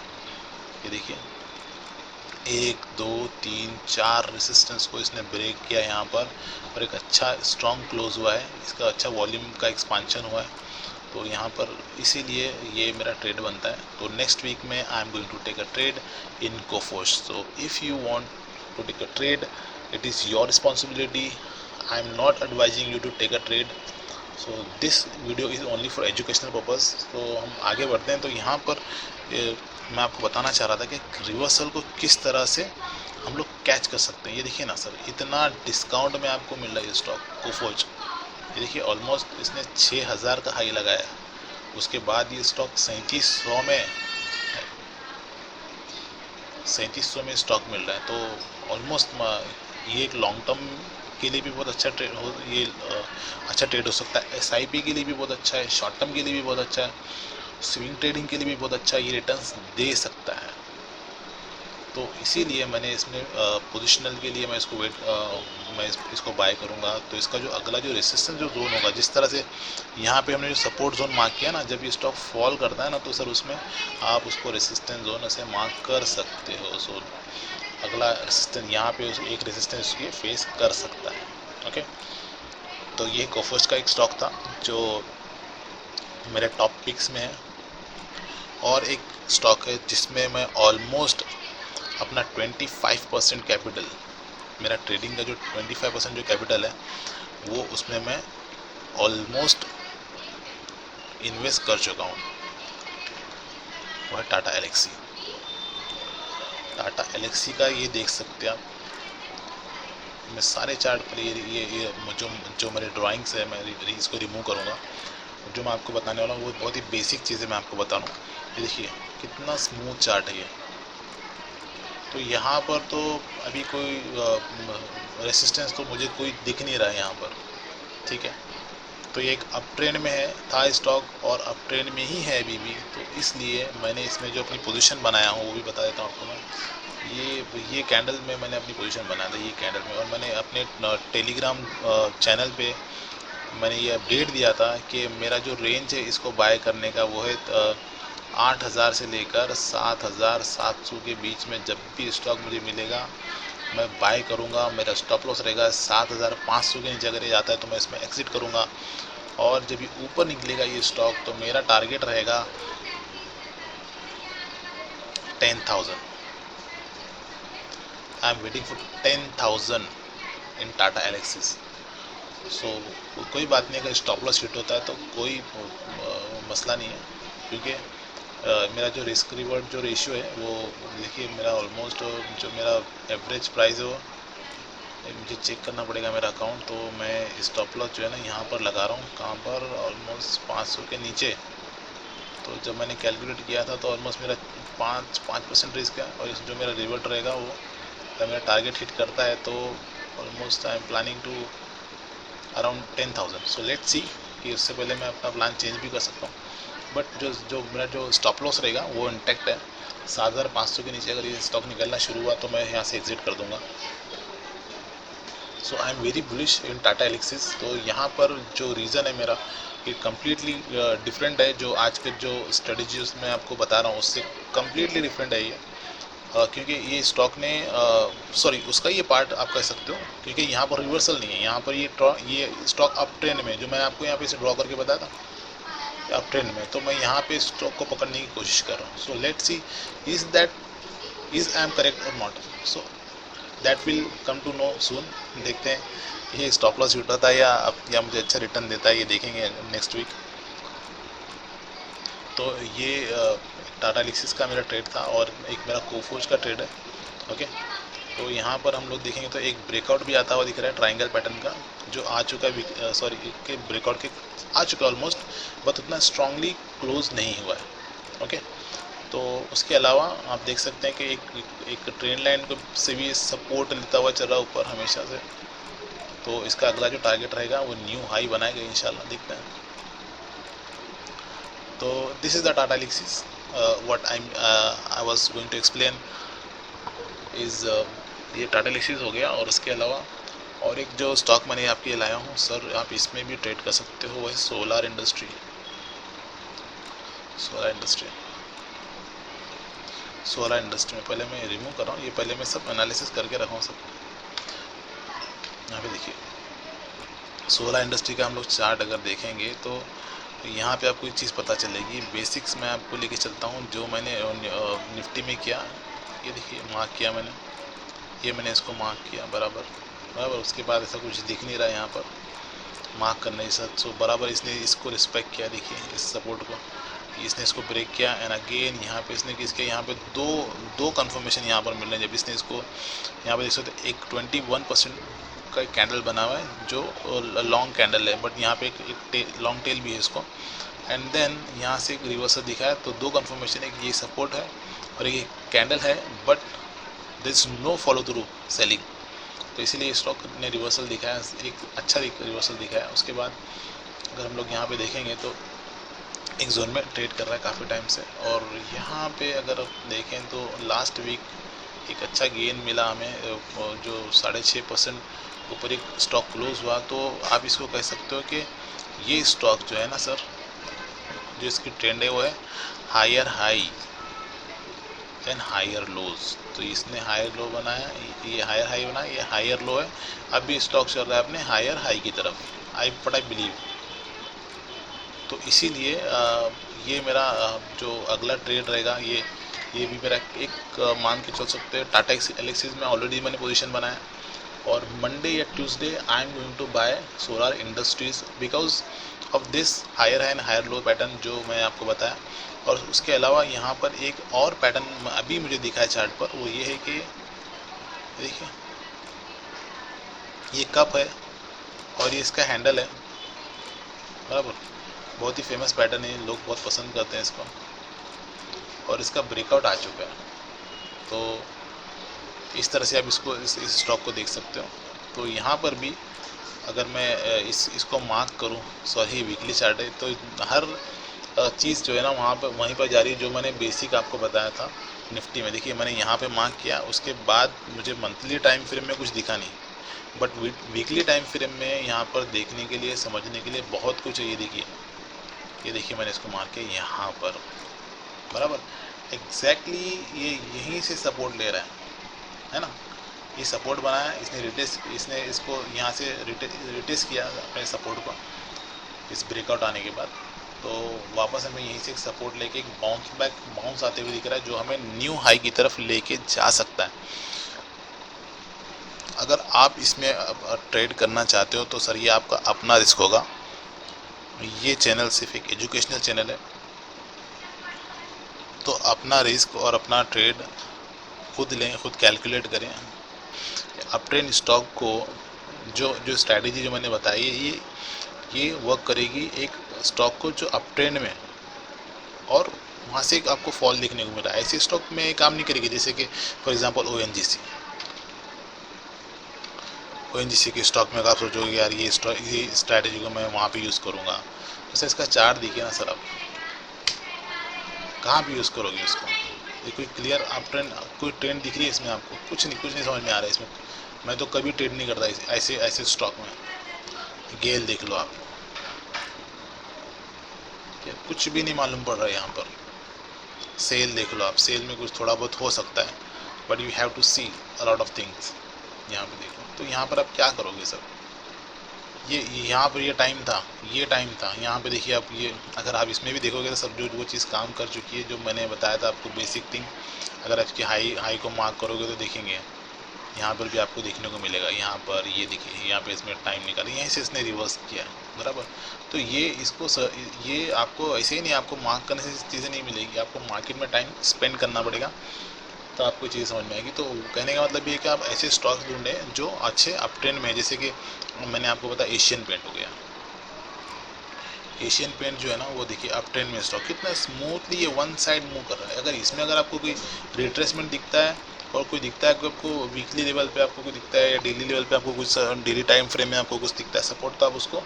ये देखिए 1 2 3 4 रेसिस्टेंस को इसने ब्रेक किया यहाँ पर, और एक अच्छा स्ट्रॉन्ग क्लोज हुआ है। इसका अच्छा वॉल्यूम का एक्सपांशन हुआ है, तो यहाँ पर इसीलिए ये मेरा ट्रेड बनता है। तो नेक्स्ट वीक में I am going to take a trade in Coforge. So if you want to take a trade, it is your responsibility. I am not advising you to take a trade. So this video is only for educational purpose. तो हम आगे बढ़ते हैं। तो यहाँ पर मैं आपको बताना चाह रहा था कि रिवर्सल को किस तरह से हम लोग कैच कर सकते हैं। ये देखिए ना सर, इतना डिस्काउंट में आपको मिल रहा है ये स्टॉक कोफोर्ज। ये देखिए ऑलमोस्ट इसने 6000 का हाई लगाया, उसके बाद ये स्टॉक 3700 में स्टॉक मिल रहा है। तो ऑलमोस्ट ये एक लॉन्ग टर्म के लिए भी बहुत अच्छा ट्रेड हो सकता है। SIP के लिए भी बहुत अच्छा है, शॉर्ट टर्म के लिए भी बहुत अच्छा है, स्विंग ट्रेडिंग के लिए भी बहुत अच्छा ये रिटर्न्स दे सकता है। तो इसीलिए मैंने इसमें पोजिशनल के लिए मैं इसको बाय करूंगा। तो इसका जो अगला जो रेसिस्टेंस जो जोन होगा, जिस तरह से यहाँ पे हमने जो सपोर्ट जोन मार्क किया ना, जब ये स्टॉक फॉल करता है ना तो सर उसमें आप उसको रेसिस्टेंस जोन ऐसे मार्क कर सकते हो। सो अगला रेसिस्टेंस यहाँ पे एक रेसिस्टेंस ये फेस कर सकता है। ओके, तो ये कोफोर्ज का एक स्टॉक था जो मेरे टॉप पिक्स में है। और एक स्टॉक है जिसमें मैं ऑलमोस्ट अपना 25% कैपिटल, मेरा ट्रेडिंग का जो 25% जो कैपिटल है वो उसमें मैं ऑलमोस्ट इन्वेस्ट कर चुका हूँ। वो है टाटा एलेक्सी। टाटा एलेक्सी का ये देख सकते हैं आप, मैं सारे चार्ट पर ये जो मेरे ड्राइंग्स है मैं इसको रिमूव करूँगा। जो मैं आपको बताने वाला हूँ वो बहुत ही बेसिक चीज़ें मैं आपको बता रहा हूँ। ये देखिए कितना स्मूथ चार्ट है ये। तो यहाँ पर तो अभी कोई रेसिस्टेंस तो मुझे कोई दिख नहीं रहा है यहाँ पर, ठीक है। तो ये एक अप ट्रेंड में है था स्टॉक और अप ट्रेंड में ही है अभी भी, तो इसलिए मैंने इसमें जो अपनी पोजीशन बनाया हूँ वो भी बता देता हूँ आपको मैं। ये कैंडल में मैंने अपनी पोजीशन बनाया था, ये कैंडल में, और मैंने अपने टेलीग्राम चैनल पे मैंने ये अपडेट दिया था कि मेरा जो रेंज है इसको बाय करने का वो है 8,000 से लेकर 7,700 के बीच में। जब भी स्टॉक मुझे मिलेगा मैं बाय करूंगा। मेरा स्टॉप लॉस रहेगा 7,500 के नीचे, अगर ये जाता है तो मैं इसमें एग्जिट करूंगा। और जब ये ऊपर निकलेगा ये स्टॉक तो मेरा टारगेट रहेगा 10,000। I am waiting for 10,000 in Tata Elxsi. So कोई बात नहीं, अगर स्टॉप लॉस हिट होता है तो कोई मसला नहीं है, क्योंकि मेरा जो रिस्क रिवॉर्ड जो रेशियो है वो देखिए, मेरा ऑलमोस्ट जो मेरा एवरेज प्राइस है वो मुझे चेक करना पड़ेगा मेरा अकाउंट। तो मैं स्टॉप लॉस जो है ना यहाँ पर लगा रहा हूँ, कहाँ पर, ऑलमोस्ट 500 के नीचे। तो जब मैंने कैलकुलेट किया था तो ऑलमोस्ट मेरा 5% रिस्क है, और जो मेरा रिवर्ट रहेगा वो अगर मेरा टारगेट हिट करता है तो almost I am planning to around 10,000। So let's see कि उससे पहले मैं अपना प्लान चेंज भी कर सकता हूँ, बट जो मेरा जो स्टॉप लॉस रहेगा वो इंटैक्ट है। 7,500 के नीचे अगर ये स्टॉक निकलना शुरू हुआ तो मैं यहाँ से एग्जिट कर दूंगा। So I am very bullish in Tata Elxsi. तो यहाँ पर जो रीज़न है मेरा ये कम्प्लीटली डिफरेंट है, जो आज के जो स्ट्रेटजी उसमें आपको बता रहा हूँ उससे कम्प्लीटली डिफरेंट है ये। क्योंकि ये स्टॉक ने सॉरी उसका ये पार्ट आप कह सकते हो, क्योंकि यहाँ पर रिवर्सल नहीं है, यहाँ पर ये स्टॉक अप ट्रेंड में, जो मैं आपको यहाँ पे से ड्रॉ करके बताया था अप ट्रेंड में, तो मैं यहाँ पे स्टॉक को पकड़ने की कोशिश कर रहा हूँ। So let's see is I am correct और not. So that will come to know soon. देखते हैं ये स्टॉप लॉस उठाता है या मुझे अच्छा रिटर्न देता है, ये देखेंगे नेक्स्ट वीक। तो ये टाटा एलेक्सिस का मेरा ट्रेड था, और एक मेरा कोफोर्ज का ट्रेड है, ओके। तो यहाँ पर हम लोग देखेंगे तो एक ब्रेकआउट भी आता हुआ दिख रहा है ट्रायंगल पैटर्न का, जो आ चुका है, सॉरी के ब्रेकआउट के आ चुका है ऑलमोस्ट, बट उतना स्ट्रांगली क्लोज नहीं हुआ है, ओके। तो उसके अलावा आप देख सकते हैं कि एक ट्रेंड लाइन को से भी सपोर्ट लेता हुआ चल रहा है ऊपर हमेशा से। तो इसका अगला जो टारगेट रहेगा वो न्यू हाई बनाएगा इंशाल्लाह, देखते हैं। तो this is the Tata Elxsi. What I was going to explain is ये टाटा एलेक्सिस हो गया। और उसके अलावा और एक जो स्टॉक मैंने आपके लिए लाया हूँ सर, आप इसमें भी ट्रेड कर सकते हो, वह सोलर इंडस्ट्री। सोलर इंडस्ट्री में पहले मैं रिमूव कर रहा हूँ, ये पहले मैं सब एनालिसिस करके रखा हूँ सब। यहाँ पे देखिए सोलर इंडस्ट्री का हम लोग चार्ट अगर देखेंगे तो यहाँ पे आपको एक चीज़ पता चलेगी। बेसिक्स मैं आपको लेके चलता हूँ जो मैंने निफ्टी में किया। ये देखिए मार्क किया मैंने, ये मैंने इसको मार्क किया बराबर बराबर। उसके बाद ऐसा कुछ दिख नहीं रहा है यहाँ पर मार्क करने के साथ। सो बराबर इसने इसको रिस्पेक्ट किया, देखिए इस सपोर्ट को, इसने इसको ब्रेक किया एंड अगेन यहाँ पे इसने इसके यहाँ पे दो कन्फर्मेशन यहाँ पर मिल रहे हैं। जब इसने इसको यहाँ पे देख सकते एक 21% का कैंडल बना हुआ है जो लॉन्ग कैंडल है, बट यहाँ पे एक लॉन्ग टेल भी है इसको, एंड देन यहाँ से एक रिवर्सल दिखा है। तो दो कन्फर्मेशन, एक ये सपोर्ट है और एक कैंडल है, but there is no follow through selling. तो इसीलिए स्टॉक ने रिवर्सल दिखाया, एक अच्छा रिवर्सल दिखाया। उसके बाद अगर हम लोग यहाँ पे देखेंगे तो एक जोन में ट्रेड कर रहा है काफ़ी टाइम से, और यहाँ पे अगर आप देखें तो लास्ट वीक एक अच्छा गेन मिला हमें, जो 6.5% ऊपर एक स्टॉक क्लोज हुआ। तो आप इसको कह सकते हो कि ये स्टॉक जो है ना सर, जो इसकी ट्रेंड है वो है higher high and higher lows. तो इसने हायर लो बनाया, ये हायर हाई बनाया, ये हायर लो है। अभी स्टॉक चल रहा है अपने हायर हाई की तरफ, आई बिलीव। तो इसीलिए ये मेरा जो अगला ट्रेड रहेगा ये भी मेरा एक मान के चल सकते हैं। टाटा एलेक्सिस में ऑलरेडी मैंने पोजीशन बनाया, और मंडे या Tuesday I am going to buy Solar Industries because of this higher high and higher low pattern जो मैं आपको बताया। और उसके अलावा यहाँ पर एक और पैटर्न अभी मुझे दिखा है चार्ट पर, वो ये है कि देखिए ये कप है और ये इसका हैंडल है बराबर। बहुत ही फेमस पैटर्न है, लोग बहुत पसंद करते हैं इसको, और इसका ब्रेकआउट आ चुका है। तो इस तरह से आप इस स्टॉक को देख सकते हो। तो यहाँ पर भी अगर मैं इसको मार्क करूँ, सॉरी वीकली चार्ट है, तो हर चीज़ जो है ना वहाँ पर वहीं पर जा रही है। जो मैंने बेसिक आपको बताया था निफ्टी में, देखिए मैंने यहाँ पे मार्क किया, उसके बाद मुझे मंथली टाइम फ्रेम में कुछ दिखा नहीं, बट वीकली टाइम फ्रेम में यहाँ पर देखने के लिए, समझने के लिए बहुत कुछ है। ये देखिए मैंने इसको मार्क किया यहाँ पर, बराबर एग्जैक्टली ये यहीं से सपोर्ट ले रहा है ना। ये सपोर्ट बनाया इसने इसको यहाँ से रिटेस्ट किया अपने सपोर्ट को इस ब्रेकआउट आने के बाद। तो वापस हमें यहीं से एक सपोर्ट लेके एक बाउंस आते हुए दिख रहा है, जो हमें न्यू हाई की तरफ लेके जा सकता है। अगर आप इसमें ट्रेड करना चाहते हो तो सर ये आपका अपना रिस्क होगा। ये चैनल सिर्फ एक एजुकेशनल चैनल है, तो अपना रिस्क और अपना ट्रेड खुद लें, खुद कैलकुलेट करें। अप ट्रेंड स्टॉक को जो स्ट्रैटेजी जो मैंने बताई है, ये वर्क करेगी एक स्टॉक को जो अप ट्रेंड में और वहाँ से आपको फॉल देखने को मिला, ऐसे स्टॉक में काम नहीं करेगी। जैसे कि फॉर एग्जांपल ONGC के स्टॉक में आप सोचोगे यार ये स्ट्रैटेजी को मैं वहाँ पे यूज़ करूँगा, तो सर इसका चार्ट देखिए ना सर, आप कहाँ पे यूज़ करोगे उसको? ये कोई क्लियर अप ट्रेंड, कोई ट्रेंड दिख रही है इसमें आपको? कुछ नहीं समझ में आ रहा है इसमें। मैं तो कभी ट्रेड नहीं करता ऐसे स्टॉक में। गेल देख लो आप, कुछ भी नहीं मालूम पड़ रहा है यहाँ पर। सेल देख लो आप, सेल में कुछ थोड़ा बहुत हो सकता है, but you have to see a lot of things. यहाँ पे देखो, तो यहाँ पर आप क्या करोगे सर? ये यहाँ पर ये टाइम था यहाँ पे देखिए आप, ये अगर आप इसमें भी देखोगे तो सब जो वो चीज़ काम कर चुकी है जो मैंने बताया था आपको बेसिक थिंग। अगर आपकी हाई को मार्क करोगे तो देखेंगे यहाँ पर भी आपको देखने को मिलेगा। यहाँ पर ये देखिए, यहाँ पे इसमें टाइम निकाला, यहीं से इसने रिवर्स किया है, बराबर। तो ये आपको ऐसे ही नहीं, आपको मार्क करने से चीज़ें नहीं मिलेगी, आपको मार्केट में टाइम स्पेंड करना पड़ेगा, तो आपको चीज़ समझ में आएगी। तो कहने का मतलब ये है कि आप ऐसे स्टॉक्स ढूंढें जो अच्छे अप ट्रेंड में है। जैसे कि मैंने आपको बताया एशियन पेंट हो गया। एशियन पेंट जो है ना वो देखिए अप ट्रेंड में स्टॉक कितना स्मूथली ये वन साइड मूव कर रहा है। अगर इसमें अगर आपको कोई रिट्रेसमेंट दिखता है और कोई दिखता है कि आपको वीकली लेवल पे आपको कोई दिखता है या डेली लेवल पे आपको कुछ डेली टाइम फ्रेम में आपको कुछ दिखता है सपोर्ट, तो आप उसको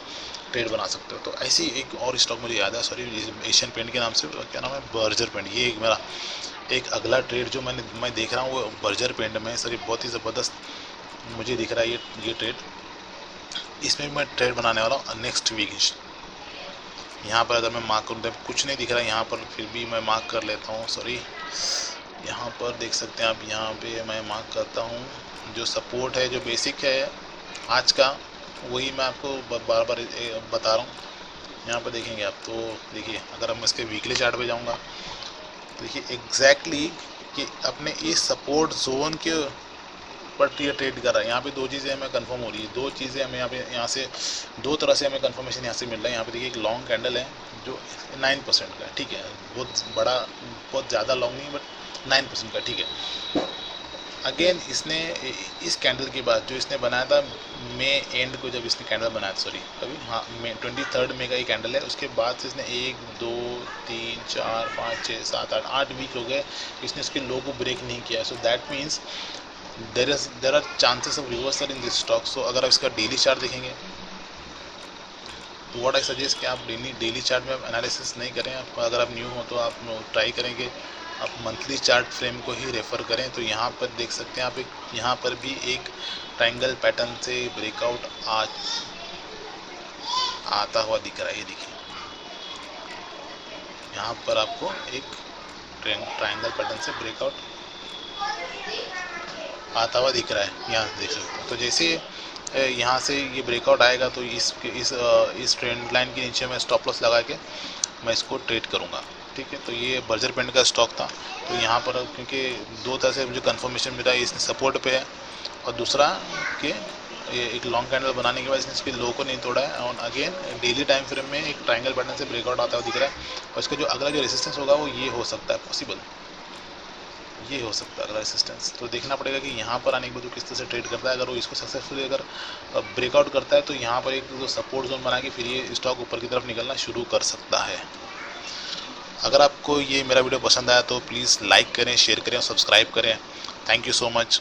ट्रेड बना सकते हो। तो ऐसी एक और स्टॉक मुझे याद है, सॉरी एशियन पेंट के नाम से, क्या नाम है, बर्जर पेंट। ये एक मेरा एक अगला ट्रेड जो मैं देख रहा हूँ वो बर्जर पेंट में। सर ये बहुत ही ज़बरदस्त मुझे दिख रहा है ये ट्रेड। इसमें भी मैं ट्रेड बनाने वाला हूँ नेक्स्ट वीक। यहाँ पर अगर मैं मार्क करूँ तो कुछ नहीं दिख रहा है यहाँ पर, फिर भी मैं मार्क कर लेता हूँ। सॉरी, यहाँ पर देख सकते हैं आप, यहाँ पे मैं मार्क करता हूँ। जो सपोर्ट है, जो बेसिक है आज का, वही मैं आपको बार बार बता रहा हूँ। यहाँ पर देखेंगे आप तो देखिए, अगर मैं इसके वीकली चार्ट पे जाऊँगा तो देखिए एग्जैक्टली कि अपने इस सपोर्ट जोन के पर ट्रेड कर रहा है। यहाँ पे दो चीज़ें हमें कंफर्म हो रही है, दो चीज़ें हमें यहाँ से दो तरह से हमें कंफर्मेशन यहाँ से मिल रहा है। यहाँ पे देखिए एक लॉन्ग कैंडल है जो 9% का है, ठीक है, बहुत बड़ा, बहुत ज़्यादा लॉन्ग नहीं, बट 9% का, ठीक है। अगेन इसने इस कैंडल के बाद जो इसने बनाया था मई एंड को, जब इसने कैंडल बनाया था, सॉरी कभी, हाँ मई 23 मई का ये कैंडल है। उसके बाद से इसने 1 2 3 4 5 6 7 8 वीक हो गए इसने इसके लो को ब्रेक नहीं किया। So that means there are chances of reversal in this stock. So अगर आप इसका डेली चार्ट देखेंगे तो व्हाट आई सजेस्ट कि आप डेली चार्ट में आप एनालिसिस नहीं करें। अगर आप न्यू हो तो आप ट्राई करेंगे आप मंथली चार्ट फ्रेम को ही रेफ़र करें। तो यहाँ पर देख सकते हैं आप, एक यहाँ पर भी एक ट्रायंगल पैटर्न से ब्रेकआउट आता हुआ दिख रहा है। ये देखिए यहाँ पर आपको एक ट्रायंगल पैटर्न से ब्रेकआउट आता हुआ दिख रहा है, यहाँ देख सकते हैं। तो जैसे यहाँ से ये ब्रेकआउट आएगा तो इस ट्रेंड लाइन के नीचे मैं स्टॉप लॉस लगा के मैं इसको ट्रेड करूँगा, ठीक है। तो ये बर्जर पेंट का स्टॉक था। तो यहाँ पर क्योंकि दो तरह से मुझे कंफर्मेशन मिला, इसने सपोर्ट पे है और दूसरा कि एक लॉन्ग कैंडल बनाने के बाद इसने इसके लो को नहीं तोड़ा है। और अगेन डेली टाइम फ्रेम में एक ट्रायंगल पैटर्न से ब्रेकआउट आता हुआ दिख रहा है। और इसका जो अगला जो रेजिस्टेंस होगा वो ये हो सकता है, पॉसिबल ये हो सकता है अगला रेजिस्टेंस। तो देखना पड़ेगा कि यहाँ पर आने के बाद वो किस तरह से ट्रेड करता है। अगर वो इसको सक्सेसफुली अगर ब्रेकआउट करता है तो यहाँ पर एक जो सपोर्ट जोन बना के फिर ये स्टॉक ऊपर की तरफ निकलना शुरू कर सकता है। अगर आपको ये मेरा वीडियो पसंद आया तो प्लीज़ लाइक करें, शेयर करें और सब्सक्राइब करें। Thank you so much.